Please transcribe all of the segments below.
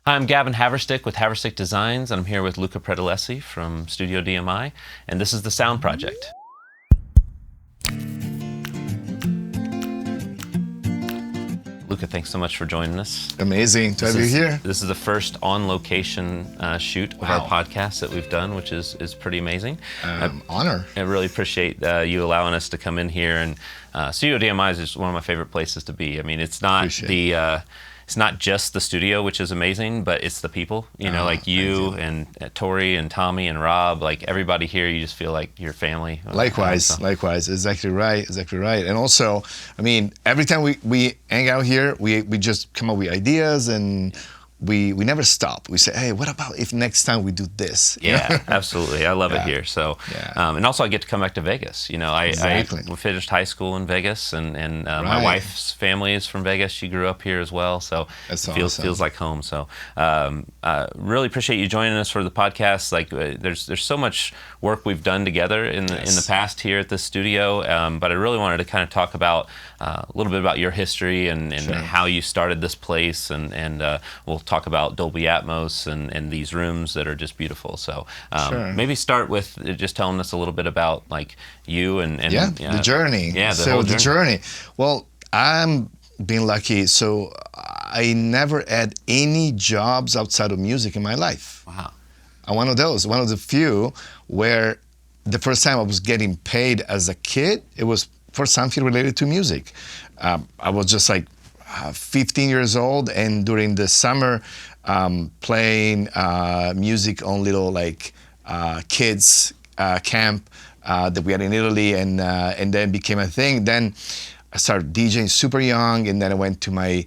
Hi, I'm Gavin Haverstick with Haverstick Designs, and I'm here with Luca Pretolesi from Studio DMI, and this is the S.O.U.N.D project. Luca, thanks so much for joining us. Amazing to have you here. This is the first on-location shoot of our podcast that we've done, which is pretty amazing. Honor. I really appreciate you allowing us to come in here, and Studio DMI is just one of my favorite places to be. I mean, it's not it's not just the studio, which is amazing, but it's the people, like you and Tori and Tommy and Rob, like everybody here, you just feel like you're family. Likewise, exactly right. And also, I mean, every time we hang out here, we just come up with ideas, and we never stop. We say, hey, what about if next time we do this? Yeah, absolutely. I love it here. So, and also I get to come back to Vegas. I finished high school in Vegas, and my wife's family is from Vegas. She grew up here as well, so it feels like home. So, really appreciate you joining us for the podcast. Like, there's so much work we've done together in the past here at the studio, but I really wanted to kind of talk about a little bit about your history and how you started this place, and we'll talk about Dolby Atmos and these rooms that are just beautiful. So maybe start with just telling us a little bit about like you and the journey. Yeah, the journey. Well, I'm being lucky. So I never had any jobs outside of music in my life. Wow. I'm one of the few where the first time I was getting paid as a kid, it was for something related to music. I was just like 15 years old, and during the summer, playing music on little like kids camp that we had in Italy, and then became a thing. Then I started DJing super young, and then I went to my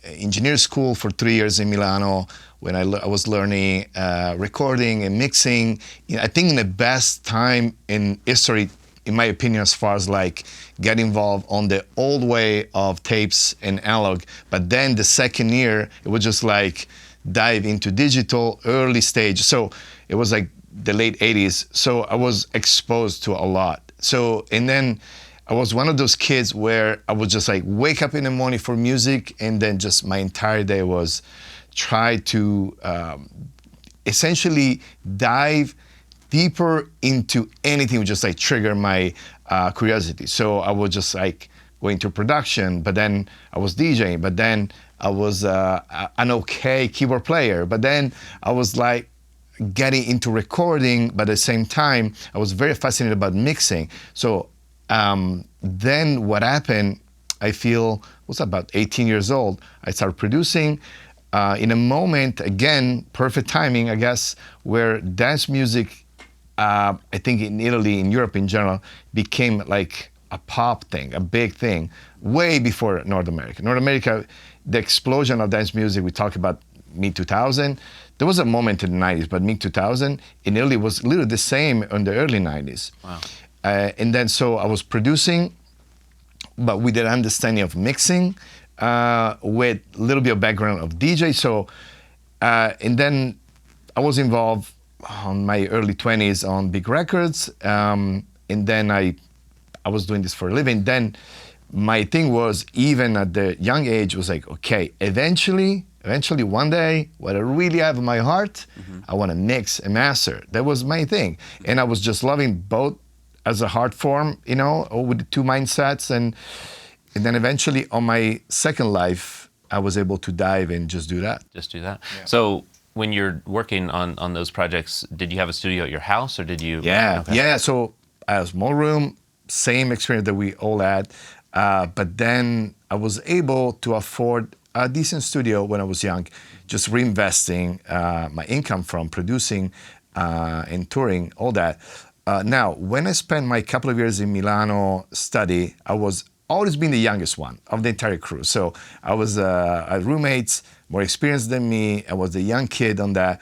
engineer school for 3 years in Milano when I was learning recording and mixing. I think the best time in history, in my opinion, as far as like get involved on the old way of tapes and analog. But then the second year, it was just like dive into digital early stage. So it was like the late 80s. So I was exposed to a lot. So, and then I was one of those kids where I would just like wake up in the morning for music, and then just my entire day was try to essentially dive deeper into anything would just like trigger my curiosity. So I would just like go into production, but then I was DJing, but then I was an okay keyboard player, but then I was like getting into recording, but at the same time, I was very fascinated about mixing. So then what happened, I feel, was about 18 years old, I started producing in a moment, again, perfect timing, I guess, where dance music, I think in Italy, in Europe in general, became like a pop thing, a big thing, way before North America. North America, the explosion of dance music, we talk about mid-2000. There was a moment in the 90s, but mid-2000 in Italy was literally the same in the early 90s. Wow. And then so I was producing, but with an understanding of mixing, with a little bit of background of DJ. So, and then I was involved on my early 20s on big records, and then I was doing this for a living. Then my thing was, even at the young age, was like, okay, eventually one day, what I really have in my heart, I want to mix and master. That was my thing. And I was just loving both as a art form, with the two mindsets. And then eventually on my second life, I was able to dive and just do that. Yeah. So when you're working on those projects, did you have a studio at your house, or did you? Yeah. So I had a small room, same experience that we all had. But then I was able to afford a decent studio when I was young, just reinvesting my income from producing and touring, all that. Now, when I spent my couple of years in Milano study, I was always been the youngest one of the entire crew. So I was roommates, more experienced than me. I was the young kid on that.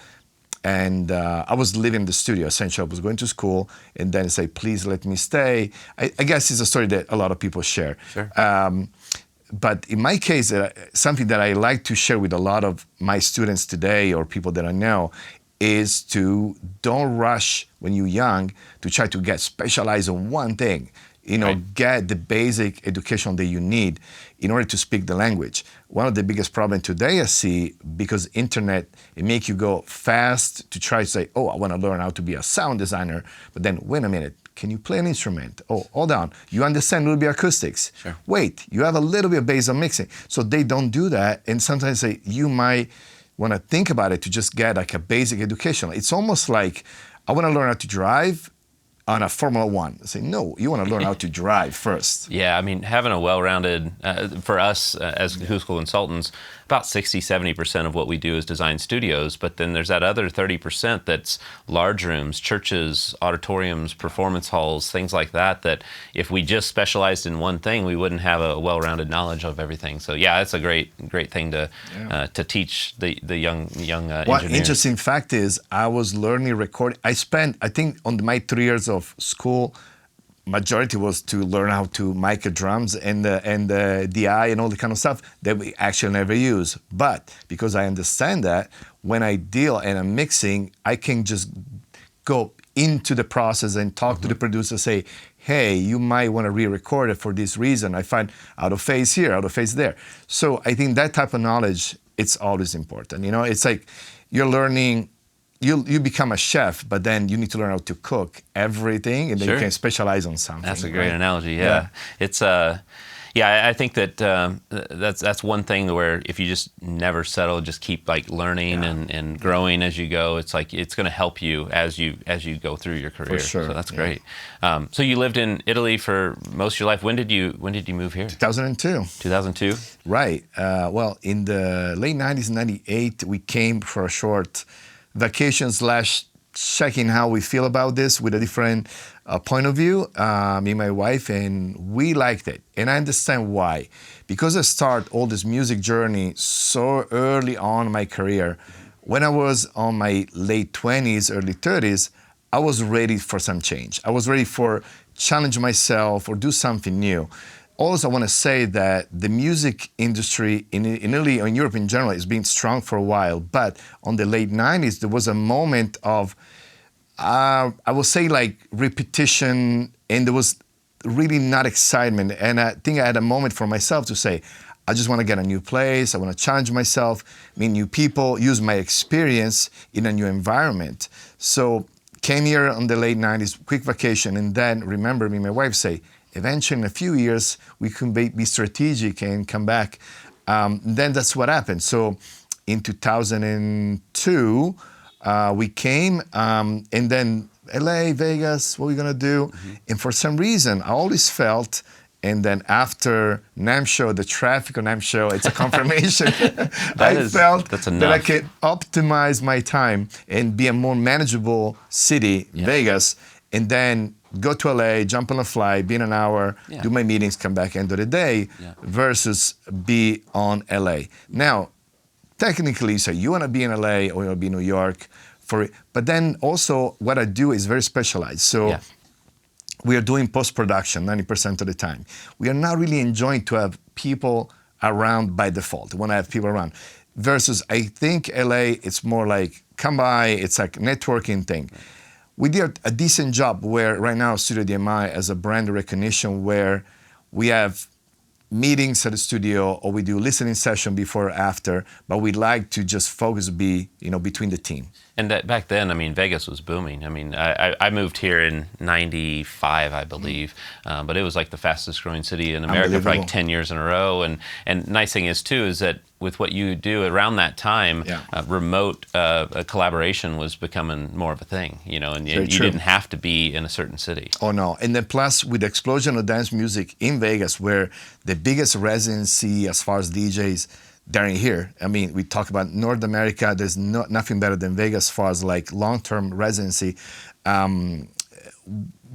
And I was living in the studio, essentially. I was going to school, and then say, please let me stay. I guess it's a story that a lot of people share. Sure. But in my case, something that I like to share with a lot of my students today, or people that I know, is to don't rush when you're young to try to get specialized on one thing. get the basic education that you need in order to speak the language. One of the biggest problems today I see, because internet, it makes you go fast to try to say, oh, I want to learn how to be a sound designer, but then wait a minute, can you play an instrument? Oh, hold on, you understand Dolby Acoustics. Sure. Wait, you have a little bit of bass on mixing. So they don't do that, and sometimes you might want to think about it to just get like a basic education. It's almost like, I want to learn how to drive on a Formula One. I say, no, you want to learn how to drive first. Yeah, I mean, having a well-rounded, for us as acoustical consultants, about 60-70% of what we do is design studios, but then there's that other 30% that's large rooms, churches, auditoriums, performance halls, things like that, that if we just specialized in one thing, we wouldn't have a well-rounded knowledge of everything. So yeah, that's a great thing to teach the young engineers. What interesting fact is, I was learning recording. I think on my 3 years of school, majority was to learn how to mic drums and the DI and all the kind of stuff that we actually never use. But because I understand that, when I deal and I'm mixing, I can just go into the process and talk to the producer, say, hey, you might want to re-record it for this reason. I find out of phase here, out of phase there. So I think that type of knowledge, it's always important. It's like you're learning. You become a chef, but then you need to learn how to cook everything, and then you can specialize on something. That's a great analogy. Yeah, it's I think that that's one thing where if you just never settle, just keep like learning and growing as you go, it's like it's going to help you as you go through your career. For sure. So that's great. So you lived in Italy for most of your life. When did you move here? 2002. 2002. Right. Well, in the late 90s, 98, we came for a short vacation / checking how we feel about this with a different point of view, me and my wife, and we liked it. And I understand why. Because I started all this music journey so early on in my career, when I was on my late 20s, early 30s, I was ready for some change. I was ready for challenge myself or do something new. Also, I want to say that the music industry in Italy or in Europe in general has been strong for a while, but on the late 90s, there was a moment of, I will say like repetition, and there was really not excitement. And I think I had a moment for myself to say, I just want to get a new place, I want to challenge myself, meet new people, use my experience in a new environment. So came here on the late 90s, quick vacation, and then remember me and my wife say, eventually in a few years, we can be strategic and come back. Then that's what happened. So in 2002, we came, and then LA, Vegas, what are we gonna do? And for some reason, I always felt, and then after NAMM show, the traffic on NAMM show, it's a confirmation. I felt that I could optimize my time and be a more manageable city, Vegas, and then go to LA, jump on a flight, be in an hour, do my meetings, come back end of the day, versus be on LA. Now, technically, so you want to be in LA or you want to be in New York, but then also what I do is very specialized. So we are doing post-production 90% of the time. We are not really enjoying to have people around by default. We want to have people around. Versus, I think LA, it's more like, come by, it's like networking thing. We did a decent job where right now Studio DMI has a brand recognition where we have meetings at the studio or we do listening session before or after, but we like to just focus between the team. And that back then, I mean, Vegas was booming. I mean, I moved here in 95, I believe, but it was like the fastest growing city in America for like 10 years in a row. And nice thing is too, is that with what you do around that time, remote collaboration was becoming more of a thing, and you didn't have to be in a certain city. Oh no, and then plus with the explosion of dance music in Vegas, where the biggest residency as far as DJs, they're in here. I mean, we talk about North America, there's nothing better than Vegas as far as like long-term residency.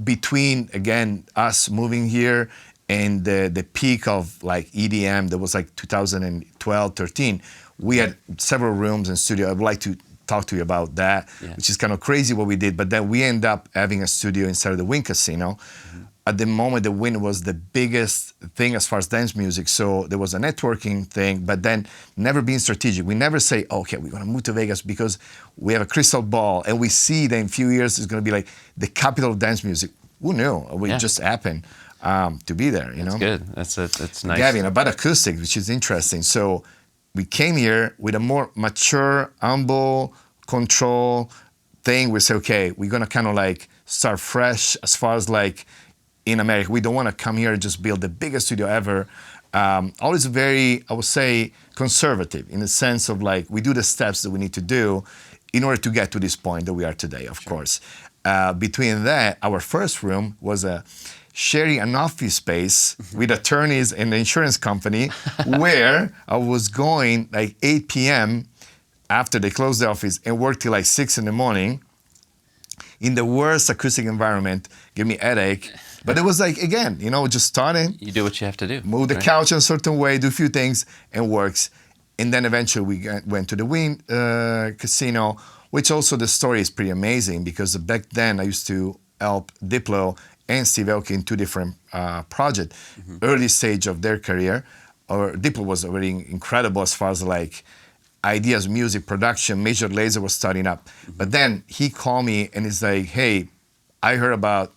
Between, again, us moving here and the peak of like EDM, that was like 2012, 13, we had several rooms and studio. I would like to talk to you about that, which is kind of crazy what we did. But then we end up having a studio inside of the Wynn Casino. At the moment, the Wynn was the biggest thing as far as dance music. So there was a networking thing, but then never being strategic. We never say, okay, we're going to move to Vegas because we have a crystal ball and we see that in a few years it's going to be like the capital of dance music. Who knew? It just happened. to be there. You know, good. That's nice. Gavin, about Acoustics, which is interesting. So we came here with a more mature, humble, control thing. We say, okay, we're gonna kind of like start fresh as far as like in America. We don't want to come here and just build the biggest studio ever. Always very, I would say, conservative in the sense of like we do the steps that we need to do in order to get to this point that we are today, of course. Between that, our first room was sharing an office space with attorneys and the insurance company where I was going like 8 p.m. after they closed the office and worked till like 6 in the morning in the worst acoustic environment, give me a headache. But it was like, again, you know, just starting. You do what you have to do. Move the couch in a certain way, do a few things, and works. And then eventually we went to the Wynn casino, which also the story is pretty amazing because back then I used to help Diplo and Steve Aoki in two different projects, early stage of their career. Diplo was already incredible as far as like ideas, music, production. Major Lazer was starting up. But then he called me and he's like, hey, I heard about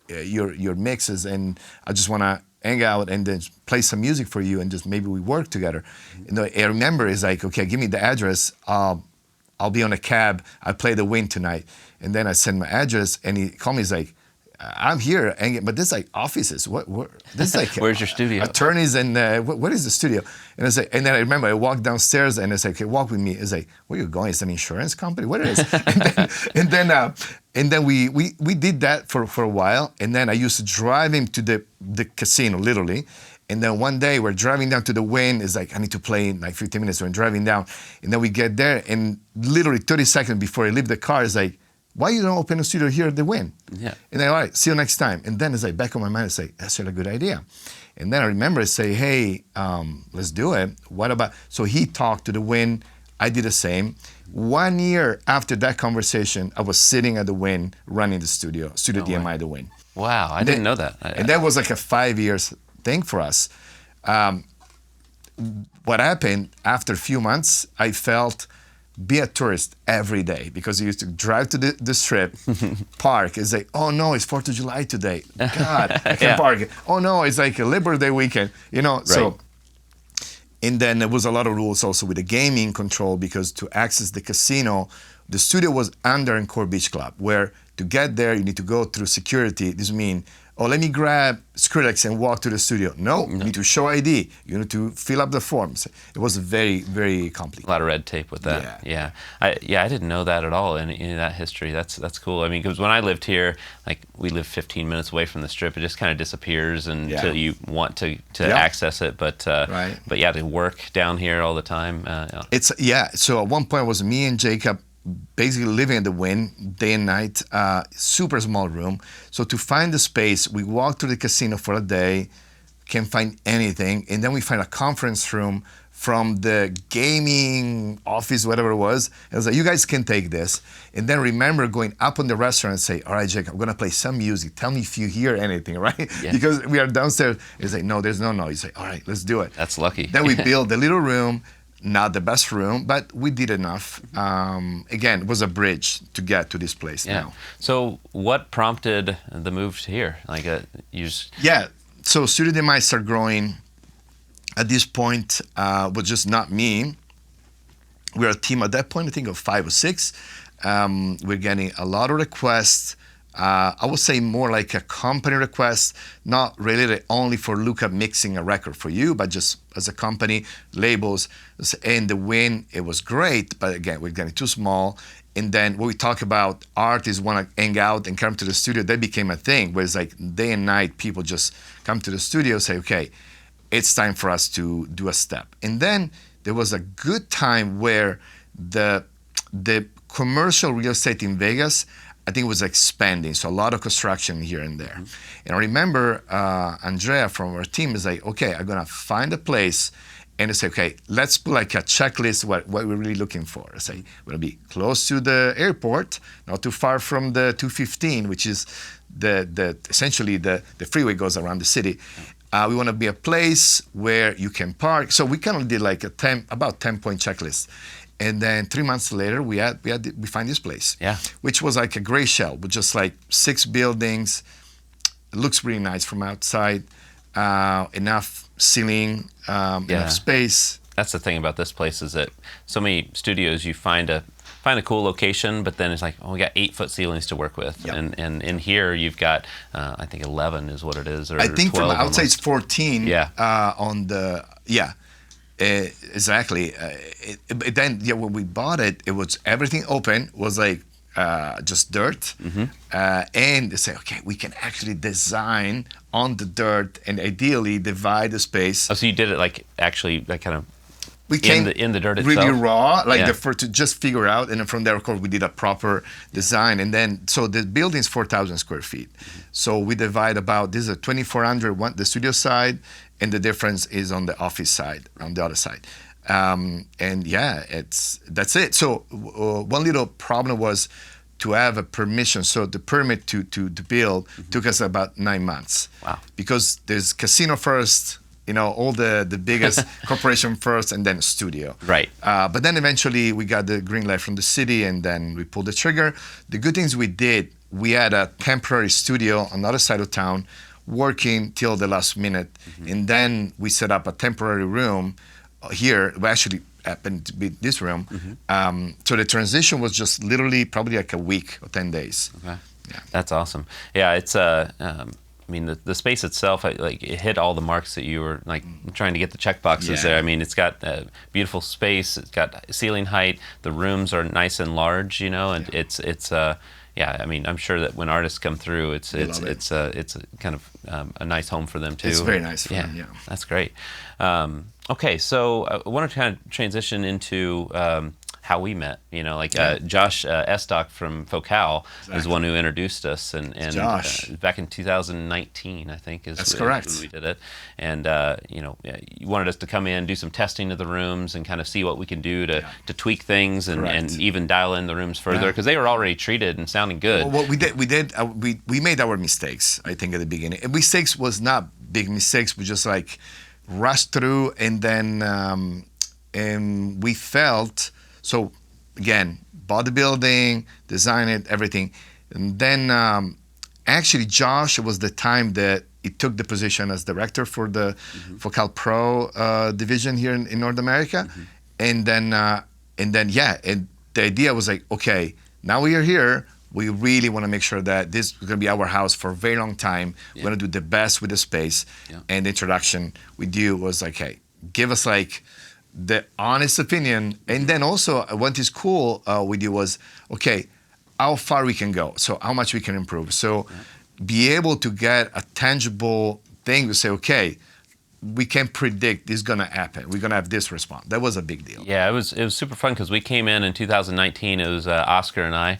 your mixes and I just want to hang out and then play some music for you and just maybe we work together. And I remember it's like, okay, give me the address. I'll be on a cab. I play the Wynn tonight. And then I send my address and he called me, he's like, I'm here, but this is like offices. This is like where's your studio? Attorneys and what is the studio? And I say, and then I remember I walked downstairs and I said, okay, walk with me. It's like, where are you going? It's an insurance company. What is? and then we did that for a while. And then I used to drive him to the casino, literally. And then one day we're driving down to the Wynn. It's like, I need to play in like 15 minutes. So we're driving down. And then we get there and literally 30 seconds before I leave the car, it's like, why you don't open a studio here at the Wynn? Yeah. And then, all right, see you next time. And then it's like back on my mind, it's like, that's really a good idea. And then I remember I say, hey, let's do it. What about, so he talked to the Wynn. I did the same. 1 year after that conversation, I was sitting at the Wynn running the Studio DMI, the Wynn. Wow, I didn't know that. And that was like a 5 years thing for us. What happened after a few months, I felt be a tourist every day because you used to drive to the strip, park. It's like, oh no, it's 4th of July today. God, I can't park. Oh no, it's like a Labor Day weekend. You know, right. So. And then there was a lot of rules also with the gaming control because to access the casino, the studio was under Encore Beach Club, where to get there, you need to go through security. This means, oh, let me grab Skrillex and walk to the studio. No, you need to show ID. You need to fill up the forms. It was very, very complicated. A lot of red tape with that. Yeah. I didn't know that at all in that history. That's cool. I mean, because when I lived here, like we live 15 minutes away from the strip, it just kind of disappears until you want to access it. But but yeah, to work down here all the time. So at one point it was me and Jacob basically living at the Wynn day and night, super small room. So to find the space, we walk to the casino for a day, can't find anything, and then we find a conference room from the gaming office, whatever it was. And I was like, you guys can take this. And then remember going up on the restaurant and say, all right, Jake, I'm gonna play some music. Tell me if you hear anything, right? Yeah. Because we are downstairs. It's like, no, there's no noise. Like, all right, let's do it. That's lucky. Then we built the little room. Not the best room, but we did enough. Again, it was a bridge to get to this place now. So what prompted the move to here? Like so Studio DMI started growing. At this point, was just not me. We were a team at that point, I think of 5 or 6. We're getting a lot of requests. I would say more like a company request, not related only for Luca mixing a record for you, but just as a company, labels. And the Wynn, it was great, but again, we're getting too small. And then when we talk about artists want to hang out and come to the studio, that became a thing, where it's like day and night, people just come to the studio, say, okay, it's time for us to do a step. And then there was a good time where the commercial real estate in Vegas, I think it was expanding, so a lot of construction here and there. And I remember Andrea from our team is like, okay, I'm gonna find a place and say, okay, let's put like a checklist what we're really looking for. I say, we're gonna be close to the airport, not too far from the 215, which is essentially the freeway goes around the city. We wanna be a place where you can park. So we kind of did like about 10-point checklist. And then 3 months later, we find this place, which was like a gray shell with just like 6 buildings, It looks really nice from outside. Enough ceiling, enough space. That's the thing about this place is that so many studios you find a cool location, but then it's like, oh, we got 8-foot ceilings to work with, and in here you've got I think 11 is what it is, or I think 12 from outside almost. it's 14. On the exactly. Then when we bought it, it was everything open, was like just dirt, and they say, okay, we can actually design on the dirt and ideally divide the space. Oh, so you did it like actually like kind of we came in the dirt itself? Really raw, like to just figure out, and then from there, of course, we did a proper design, and then so the building is 4,000 square feet. So we divide about, this is a 2,400 one, the studio side, and the difference is on the office side, on the other side. And yeah, that's it. So one little problem was to have a permission. So the permit to build took us about 9 months. Wow. Because there's casino first, all the biggest corporation first, and then studio. Right. But then eventually we got the green light from the city, and then we pulled the trigger. The good things we had a temporary studio on the other side of town working till the last minute. And then we set up a temporary room here. We actually happened to be this room. So the transition was just literally probably like a week or 10 days. Okay. Yeah. That's awesome. Yeah, it's I mean, the space itself, it hit all the marks that you were like trying to get the check boxes there. I mean, it's got beautiful space. It's got ceiling height. The rooms are nice and large, and it's I mean, I'm sure that when artists come through, it's a kind of a nice home for them too. It's very nice for them. Yeah, that's great. Okay, so I want to kind of transition into how we met. Josh Estock from Focal is the one who introduced us, and back in 2019, I think that's correct when we did it. And you wanted us to come in, do some testing of the rooms, and kind of see what we can do to tweak things and even dial in the rooms further, because they were already treated and sounding good. Well, we made our mistakes, I think, at the beginning. And mistakes was not big mistakes. We just like rushed through, and then and we felt. So again, bought the building, designed it, everything. And then actually Josh, was the time that he took the position as director for the Focal Pro division here in North America. And then the idea was like, okay, now we are here. We really want to make sure that this is going to be our house for a very long time. We're going to do the best with the space. And the introduction we do was like, hey, give us like the honest opinion. And then also what is cool with you was, okay, how far we can go, so how much we can improve. So be able to get a tangible thing to say, okay, we can predict this is going to happen. We're going to have this response. That was a big deal. Yeah, it was super fun because we came in 2019. It was Oscar and I.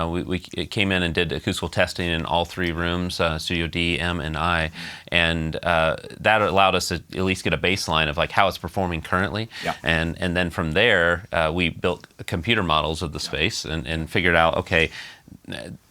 We came in and did acoustical testing in all 3 rooms, Studio D, M, and I. And that allowed us to at least get a baseline of like how it's performing currently. And then from there, we built computer models of the space and figured out, okay,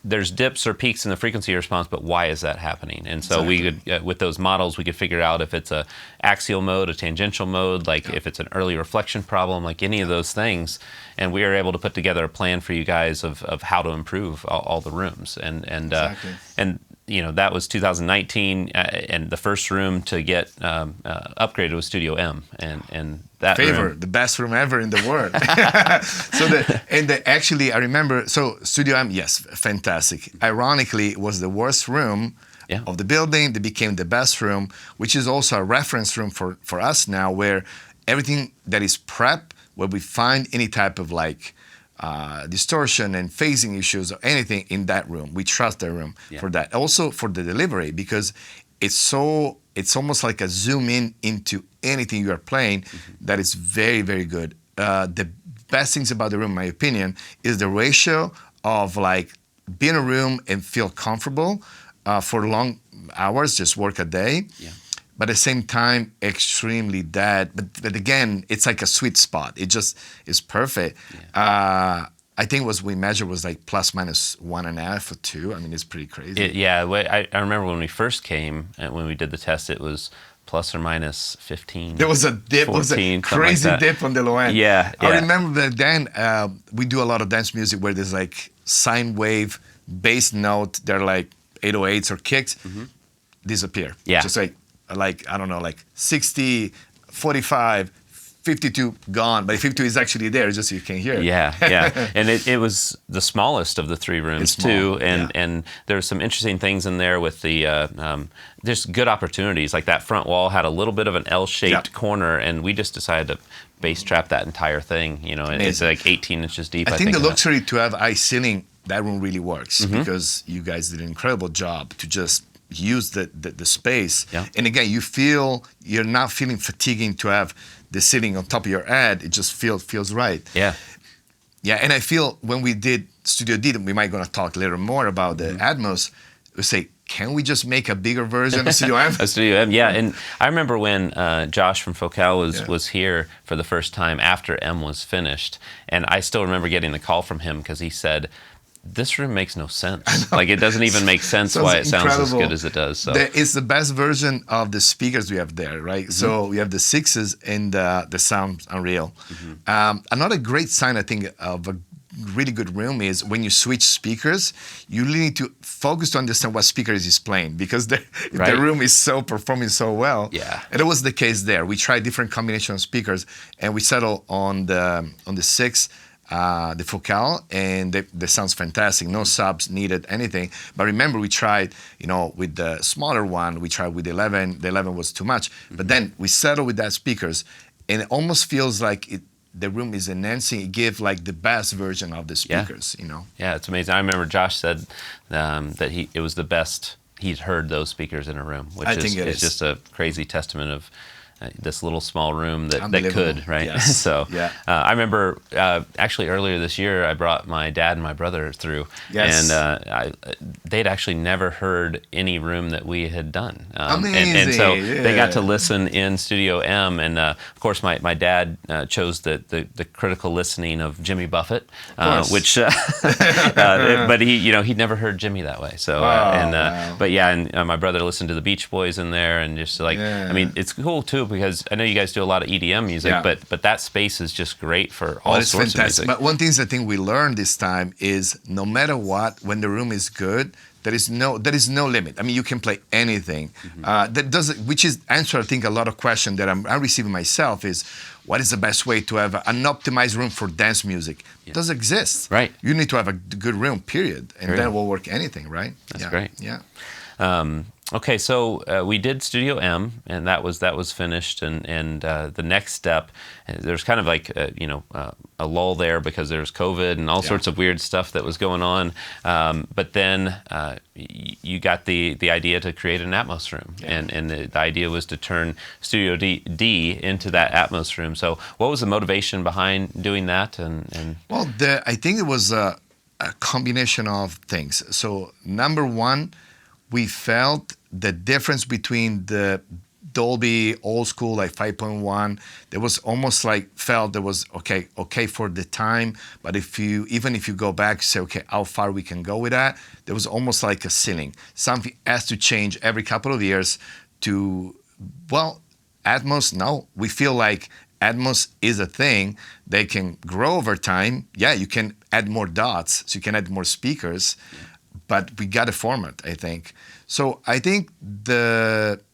there's dips or peaks in the frequency response, but why is that happening? And so we could, with those models, we could figure out if it's a axial mode, a tangential mode, like if it's an early reflection problem, like any of those things. And we were able to put together a plan for you guys of how to improve all the rooms. And that was 2019, and the first room to get upgraded was Studio M, and that room, the best room ever in the world. Actually, I remember. So Studio M, yes, fantastic. Ironically, it was the worst room of the building. That became the best room, which is also a reference room for us now, where everything that is prep, where we find any type of like distortion and phasing issues or anything in that room. We trust that room for that. Also for the delivery, because it's almost like a zoom in into anything you are playing that is very, very good. The best things about the room, in my opinion, is the ratio of like be in a room and feel comfortable for long hours, just work a day. But at the same time, extremely dead. But again, it's like a sweet spot. It just is perfect. I think we measured was like plus minus 1.5 or 2. I mean, it's pretty crazy. I remember when we first came and when we did the test, it was plus or minus 15. There was a dip, 14, was a crazy dip on the low end. I remember that then we do a lot of dance music where there's like sine wave, bass note. They're like 808s or kicks. disappear. Yeah. Just like I don't know, like 60, 45, 52 gone, but 52 is actually there, just so you can hear it. Yeah, yeah. And it was the smallest of the three rooms too, and there's some interesting things in there with the there's good opportunities. Like that front wall had a little bit of an L-shaped corner, and we just decided to bass trap that entire thing. You know, it's like 18 inches deep. I think the luxury to have high ceiling, that room really works because you guys did an incredible job to just use the space. Yeah. And again, you're not feeling fatiguing to have the ceiling on top of your head. It just feels right. Yeah. Yeah, and I feel when we did Studio D, we might going to talk later more about the Atmos, we say, can we just make a bigger version of Studio M? Studio M, yeah. And I remember when Josh from Focal was here for the first time after M was finished, and I still remember getting the call from him because he said, this room makes no sense. Like, it doesn't even make sense why it sounds as good as it does. So it's the best version of the speakers we have there, right? So we have the 6s and the sound's unreal. Another great sign, I think, of a really good room is when you switch speakers, you really need to focus to understand what speaker is playing, because the room is performing so well. Yeah. And it was the case there. We tried different combinations of speakers, and we settled on the 6. The Focal, and the sounds fantastic. No subs needed, anything. But remember, we tried, with the smaller one, we tried with the 11. The 11 was too much. But then we settled with that speakers, and it almost feels like the room is enhancing. It gives like the best version of the speakers, Yeah, it's amazing. I remember Josh said that it was the best he'd heard those speakers in a room, which is just a crazy testament of this little small room that could, right? Yes. So I remember actually earlier this year, I brought my dad and my brother through, and they'd actually never heard any room that we had done. Amazing. And so they got to listen in Studio M, and of course my dad chose the critical listening of Jimmy Buffett, which but he'd never heard Jimmy that way. So but yeah, and my brother listened to the Beach Boys in there, and just like I mean, it's cool too, because I know you guys do a lot of EDM music, but that space is just great for all sorts of music. But one thing I think we learned this time is no matter what, when the room is good, there is no limit. I mean, you can play anything. Which is answer, I think, a lot of questions that I'm receiving myself is, what is the best way to have an optimized room for dance music? It doesn't exist. Right. You need to have a good room, period. And then it will work anything, right? That's great. Yeah. Okay, so we did Studio M, and that was finished, and the next step, there's kind of like a lull there because there's COVID and all sorts of weird stuff that was going on. But then you got the idea to create an Atmos room, and the idea was to turn Studio D into that Atmos room. So what was the motivation behind doing that? Well, I think it was a combination of things. So number one, we felt the difference between the Dolby old school, like 5.1, there was almost like felt there was okay for the time, but even if you go back, say, okay, how far we can go with that, there was almost like a ceiling. Something has to change every couple of years to, Atmos, no. We feel like Atmos is a thing. They can grow over time. Yeah, you can add more dots, so you can add more speakers, but we got a format, I think. So I think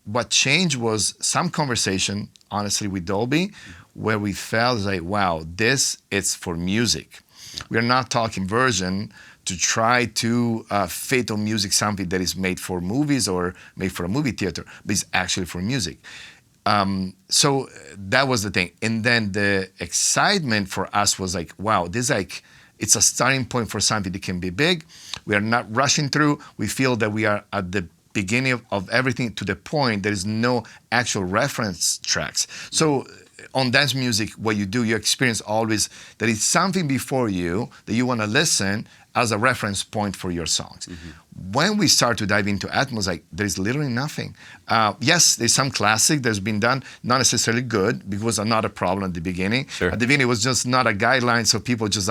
what changed was some conversation, honestly, with Dolby, where we felt like, wow, this is for music. We're not talking version to try to fit on music something that is made for movies or made for a movie theater, but it's actually for music. So that was the thing. And then the excitement for us was like, wow, this it's a starting point for something that can be big. We are not rushing through. We feel that we are at the beginning of everything to the point there is no actual reference tracks. So on dance music, what you experience always that it's something before you that you want to listen as a reference point for your songs. When we start to dive into Atmos, there's literally nothing. Yes, there's some classic that's been done, not necessarily good, because not a problem at the beginning. Sure. At the beginning, it was just not a guideline, so people just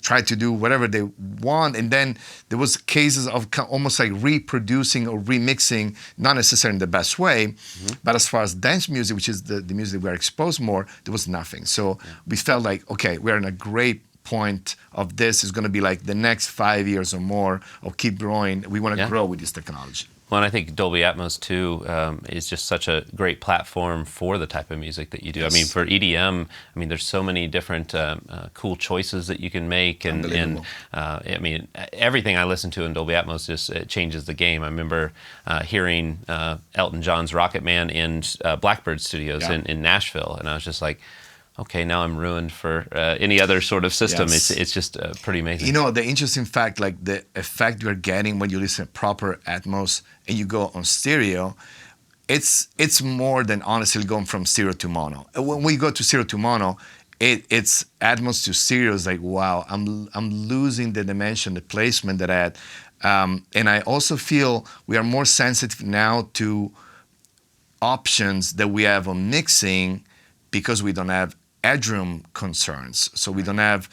try to do whatever they want, and then there was cases of almost like reproducing or remixing, not necessarily in the best way, but as far as dance music, which is the music we are exposed more, there was nothing. So we felt like, okay, we're in a great point of this is going to be like the next 5 years or more, or keep growing. We want to grow with this technology. Well, and I think Dolby Atmos too is just such a great platform for the type of music that you do. Yes. I mean, for EDM, I mean, there's so many different cool choices that you can make, and I mean, everything I listen to in Dolby Atmos just changes the game. I remember hearing Elton John's Rocket Man in Blackbird Studios in Nashville, and I was just like, okay, now I'm ruined for any other sort of system. Yes. It's just pretty amazing. You know, the interesting fact, like the effect you're getting when you listen to proper Atmos and you go on stereo, it's more than honestly going from stereo to mono. When we go to stereo to mono, it's Atmos to stereo is like, wow, I'm losing the dimension, the placement that I had. And I also feel we are more sensitive now to options that we have on mixing because we don't have headroom concerns. So we don't have,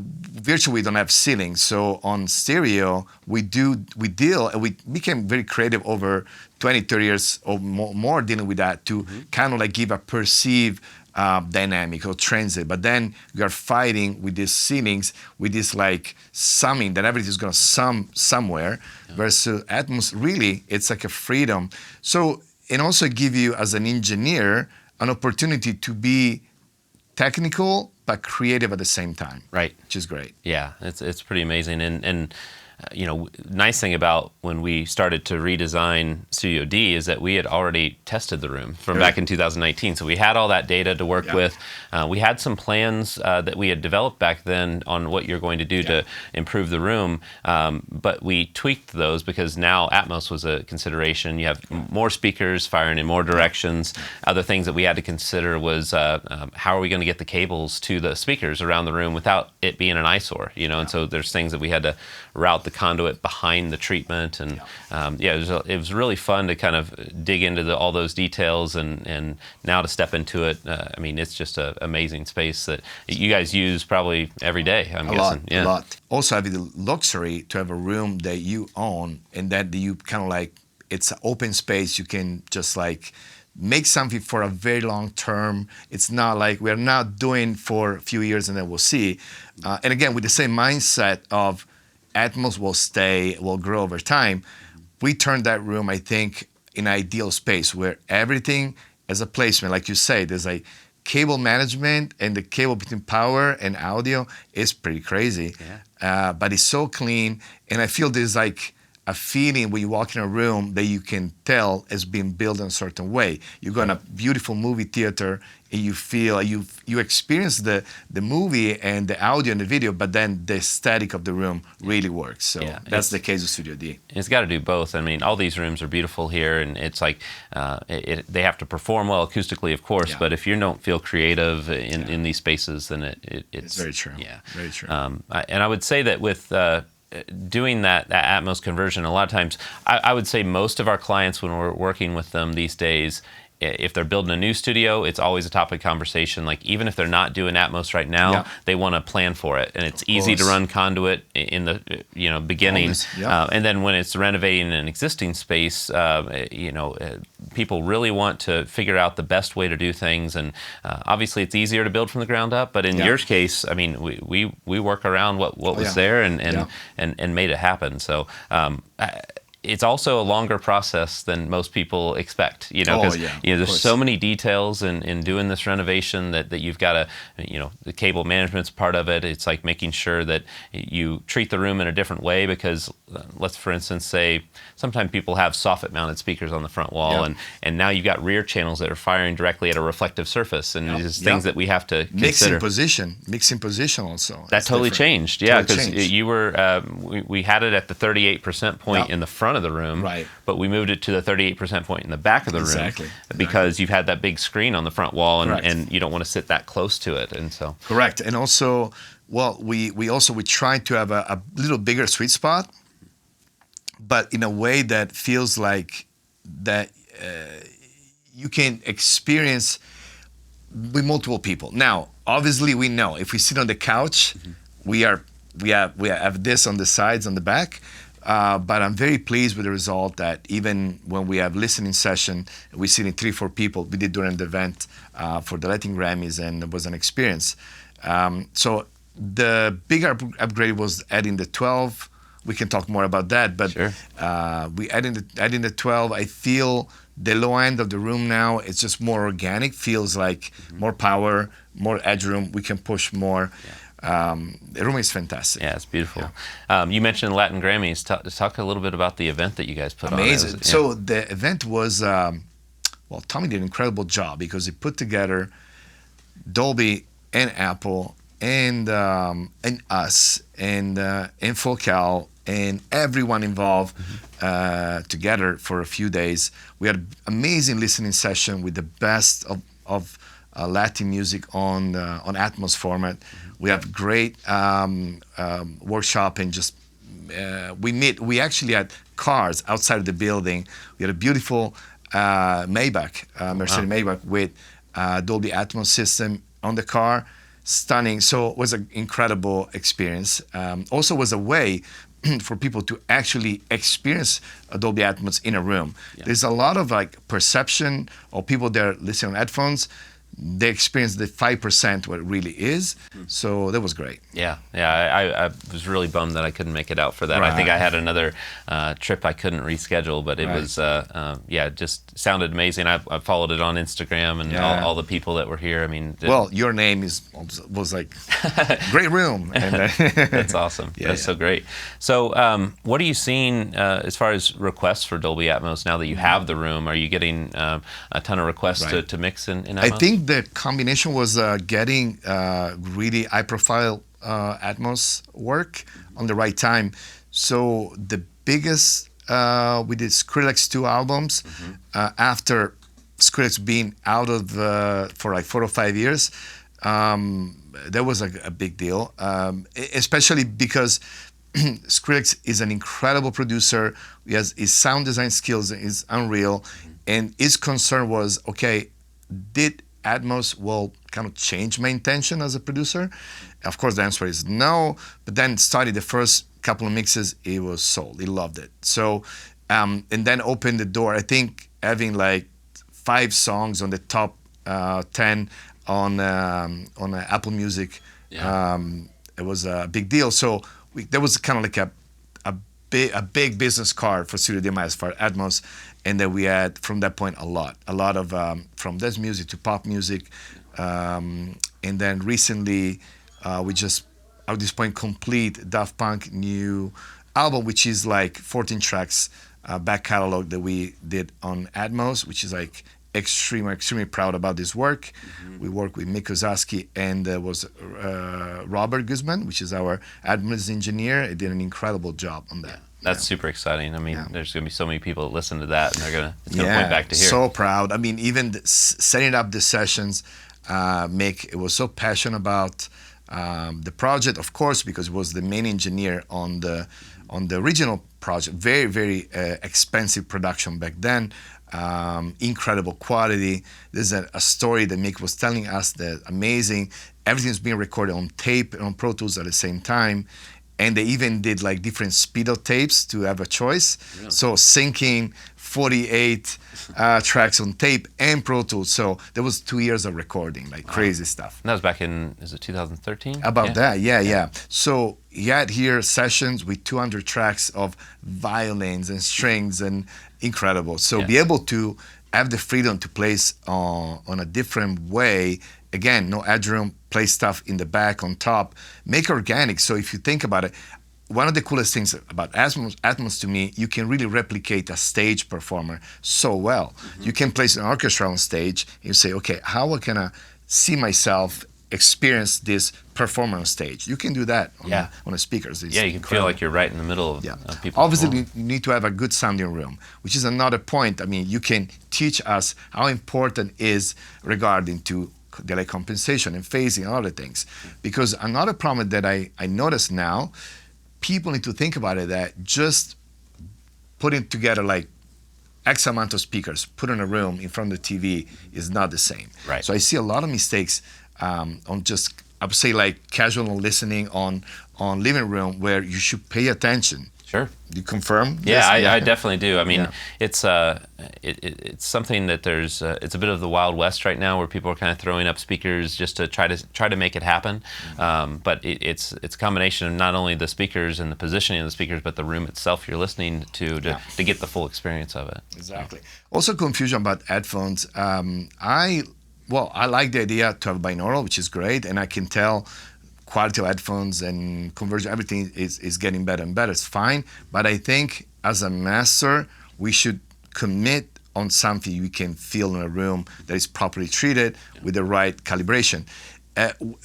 virtually we don't have ceilings. So on stereo, we deal, and we became very creative over 20, 30 years or more dealing with that to kind of like give a perceived dynamic or transit. But then we are fighting with these ceilings, with this like summing, that everything is going to sum somewhere, versus Atmos, really, it's like a freedom. So, and also give you, as an engineer, an opportunity to be technical but creative at the same time. Right. Which is great. Yeah, it's pretty amazing. And you know, nice thing about when we started to redesign Studio D is that we had already tested the room from back in 2019. So we had all that data to work with. We had some plans that we had developed back then on what you're going to do to improve the room, but we tweaked those because now Atmos was a consideration. You have more speakers firing in more directions. Other things that we had to consider was how are we going to get the cables to the speakers around the room without it being an eyesore, you know? And so there's things that we had to route the conduit behind the treatment, and it was really fun to kind of dig into all those details, and now to step into it. I mean, it's just an amazing space that you guys use probably every day, I'm guessing. A lot. Also having the luxury to have a room that you own and that you kind of like, it's an open space. You can just like make something for a very long term. It's not like we're not doing for a few years and then we'll see. And again, with the same mindset of Atmos will stay, will grow over time, we turned that room, I think, in an ideal space where everything has a placement. Like you say, there's like cable management, and the cable between power and audio is pretty crazy. But it's so clean, and I feel there's like a feeling when you walk in a room that you can tell has been built in a certain way. You go in a beautiful movie theater and you feel, you experience the movie and the audio and the video, but then the aesthetic of the room really works. So that's the case of Studio D. It's got to do both. I mean, all these rooms are beautiful here, and it's like they have to perform well acoustically, of course, but if you don't feel creative in these spaces, then it's very true. Yeah. Very true. And I would say that with doing that Atmos conversion, a lot of times, I would say most of our clients, when we're working with them these days, if they're building a new studio, it's always a topic of conversation. Like, even if they're not doing Atmos right now, they want to plan for it, and it's easy to run conduit in the beginning. And then when it's renovating an existing space, people really want to figure out the best way to do things. And obviously, it's easier to build from the ground up. But in your case, I mean, we work around what was there and made it happen. So. It's also a longer process than most people expect, because there's so many details in doing this renovation that you've got to, the cable management's part of it. It's like making sure that you treat the room in a different way, because let's, for instance, say sometimes people have soffit mounted speakers on the front wall, and now you've got rear channels that are firing directly at a reflective surface, and there's things that we have to consider. Mixing position also. That totally changed, because you were, we had it at the 38% point in the front of the room, but we moved it to the 38% point in the back of the room because you've had that big screen on the front wall, and you don't want to sit that close to it, and so correct. And also, well, we tried to have a little bigger sweet spot, but in a way that feels like that you can experience with multiple people. Now, obviously, we know if we sit on the couch, we have this on the sides, on the back. But I'm very pleased with the result that even when we have listening session, we sit in 3-4 people. We did during the event for the Latin Grammys, and it was an experience. So the big upgrade was adding the 12 we can talk more about that. But sure. We adding the 12. I feel the low end of the room now, it's just more organic. Feels like more power, more edge room. We can push more. The room is fantastic. Yeah, it's beautiful. Yeah. You mentioned Latin Grammys. Talk a little bit about the event that you guys put on. Amazing. So the event was, well, Tommy did an incredible job because he put together Dolby and Apple and us and Focal and everyone involved together for a few days. We had an amazing listening session with the best of Latin music on Atmos format. We have great workshop and just we actually had cars outside of the building. We had a beautiful Maybach, Mercedes Maybach with Dolby Atmos system on the car. Stunning. So it was an incredible experience. Also was a way for people to actually experience Dolby Atmos in a room. Yeah. There's a lot of like perception of people there listening on headphones. They experience the 5% what it really is. So that was great. Yeah, I was really bummed that I couldn't make it out for that. Right. I think I had another trip I couldn't reschedule, but it was, it just sounded amazing. I followed it on Instagram and all the people that were here. I mean, well, your name was like great room. And, that's awesome. That's so great. So, what are you seeing as far as requests for Dolby Atmos now that you have the room? Are you getting a ton of requests to mix in Atmos? I think the combination was getting really high-profile Atmos work on the right time. So the biggest, we did Skrillex 2 albums after Skrillex being out of for like 4 or 5 years. That was a big deal, especially because Skrillex is an incredible producer. His sound design skills is unreal, and his concern was, okay, did Atmos will kind of change my intention as a producer? Of course, the answer is no. But then started the first couple of mixes, he was sold. He loved it. So, and then opened the door. I think having like 5 songs on the top 10 on Apple Music, it was a big deal. So that was kind of like a big business card for Studio DMI as far as Atmos. And then we had, from that point, a lot of, from dance music to pop music. And then recently, we just, at this point, complete Daft Punk new album, which is like 14 tracks back catalog that we did on Atmos, which is like extremely proud about this work. We worked with Mick Kozowski and there was Robert Guzman, which is our Atmos engineer. He did an incredible job on that. That's super exciting. I mean, there's going to be so many people that listen to that, and it's going to point back to here. So proud. I mean, even setting up the sessions, Mick, it was so passionate about the project, of course, because he was the main engineer on the original project. Very, very expensive production back then. Incredible quality. There's a story that Mick was telling us that amazing. Everything's being recorded on tape and on Pro Tools at the same time. And they even did like different speed of tapes to have a choice. Really? So syncing 48 tracks on tape and Pro Tools. So there was 2 years of recording, like crazy stuff. And that was back in, is it 2013? About that, yeah. So he had here sessions with 200 tracks of violins and strings and incredible. So be able to have the freedom to place on a different way. Again, no edge room, play stuff in the back, on top, make organic. So if you think about it, one of the coolest things about Atmos to me, you can really replicate a stage performer so well. You can place an orchestra on stage and you say, okay, how can I see myself experience this performer on stage? You can do that on the speakers. It's you can feel like you're right in the middle of people. Obviously, you need to have a good sounding room, which is another point. I mean, you can teach us how important is regarding to delay compensation and phasing and other things. Because another problem that I notice now, people need to think about it, that just putting together like X amount of speakers, put in a room in front of the TV is not the same. Right. So I see a lot of mistakes on just, I would say like casual listening on living room, where you should pay attention Sure. You confirm? Yeah, I definitely do. I mean, it's something that there's it's a bit of the Wild West right now, where people are kind of throwing up speakers just to try to make it happen. But it's a combination of not only the speakers and the positioning of the speakers, but the room itself you're listening to get the full experience of it. Exactly. Also, confusion about headphones. I like the idea to have binaural, which is great, and I can tell quality of headphones and conversion, everything is getting better and better. It's fine, but I think as a master, we should commit on something you can feel in a room that is properly treated with the right calibration.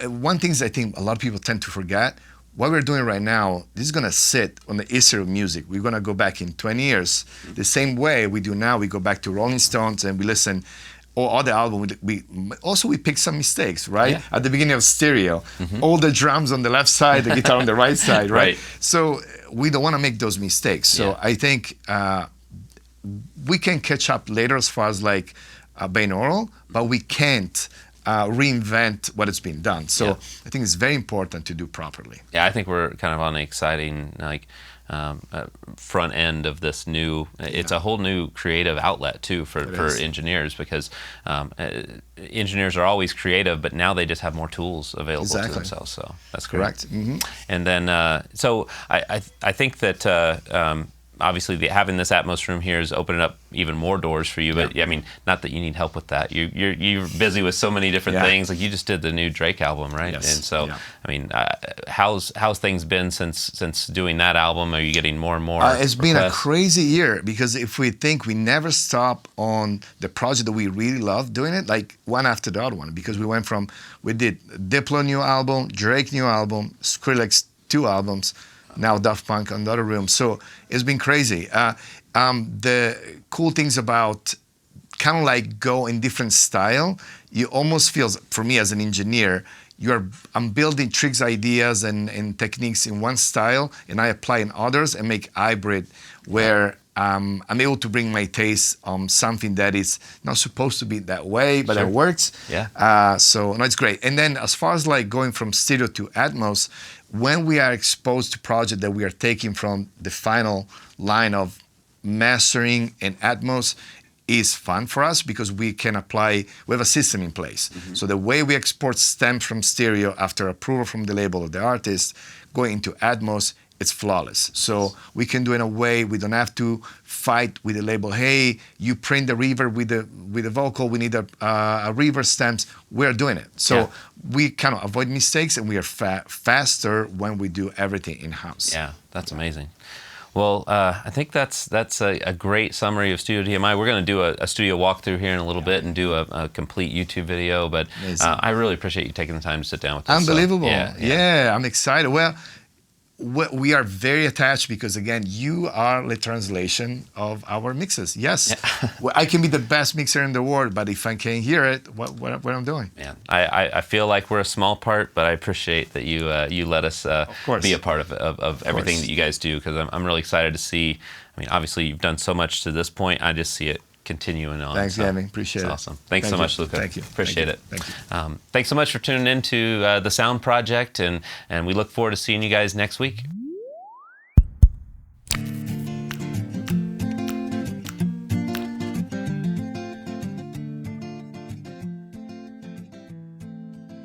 One thing is I think a lot of people tend to forget, what we're doing right now, this is gonna sit on the history of music. We're gonna go back in 20 years, the same way we do now. We go back to Rolling Stones and we listen or other album, we pick some mistakes, right? Yeah. At the beginning of stereo, all the drums on the left side, the guitar on the right side, right? So we don't want to make those mistakes. So I think we can catch up later as far as like binaural, but we can't reinvent what has been done. So I think it's very important to do properly. Yeah, I think we're kind of on an exciting front end of this new. It's a whole new creative outlet too for engineers, because engineers are always creative, but now they just have more tools available to themselves. So that's correct. And then so I think that obviously having this Atmos room here is opening up even more doors for you. But I mean, not that you need help with that. You're busy with so many different things. Like you just did the new Drake album, right? Yes. And so I mean, how's things been since doing that album? Are you getting more and more? It's been a crazy year, because if we think we never stop on the project that we really love doing it, like one after the other one, because we did Diplo new album, Drake new album, Skrillex 2 albums, now Daft Punk on the other room. So it's been crazy. The cool things about kind of like go in different style, you almost feel, for me as an engineer, I'm building tricks, ideas, and techniques in one style, and I apply in others and make hybrid, where I'm able to bring my taste on something that is not supposed to be that way, but it works. So no, it's great. And then as far as like going from stereo to Atmos, when we are exposed to projects that we are taking from the final line of mastering and Atmos, is fun for us, because we can apply, we have a system in place. So the way we export stems from stereo after approval from the label of the artist, going into Atmos, it's flawless. So we can do it in a way we don't have to fight with the label. Hey, you print the reverb with the vocal. We need a reverb stems. We're doing it. So we kind of avoid mistakes, and we are faster when we do everything in house. Yeah, that's amazing. Well, I think that's a great summary of Studio DMI. We're going to do a studio walkthrough here in a little bit and do a complete YouTube video. But I really appreciate you taking the time to sit down with us. Unbelievable. Yeah, I'm excited. Well, we are very attached, because again, you are the translation of our mixes. Yes, well, I can be the best mixer in the world, but if I can't hear it, what I'm doing? Man, I feel like we're a small part, but I appreciate that you let us be a part of everything that you guys do, because I'm really excited to see. I mean, obviously you've done so much to this point. I just see it continuing on. Thanks, Gavin. Appreciate it. Awesome. Thanks so much, Luca. Thank you. Appreciate it. Thank you. Thanks so much for tuning in to the S.O.U.N.D project, and we look forward to seeing you guys next week.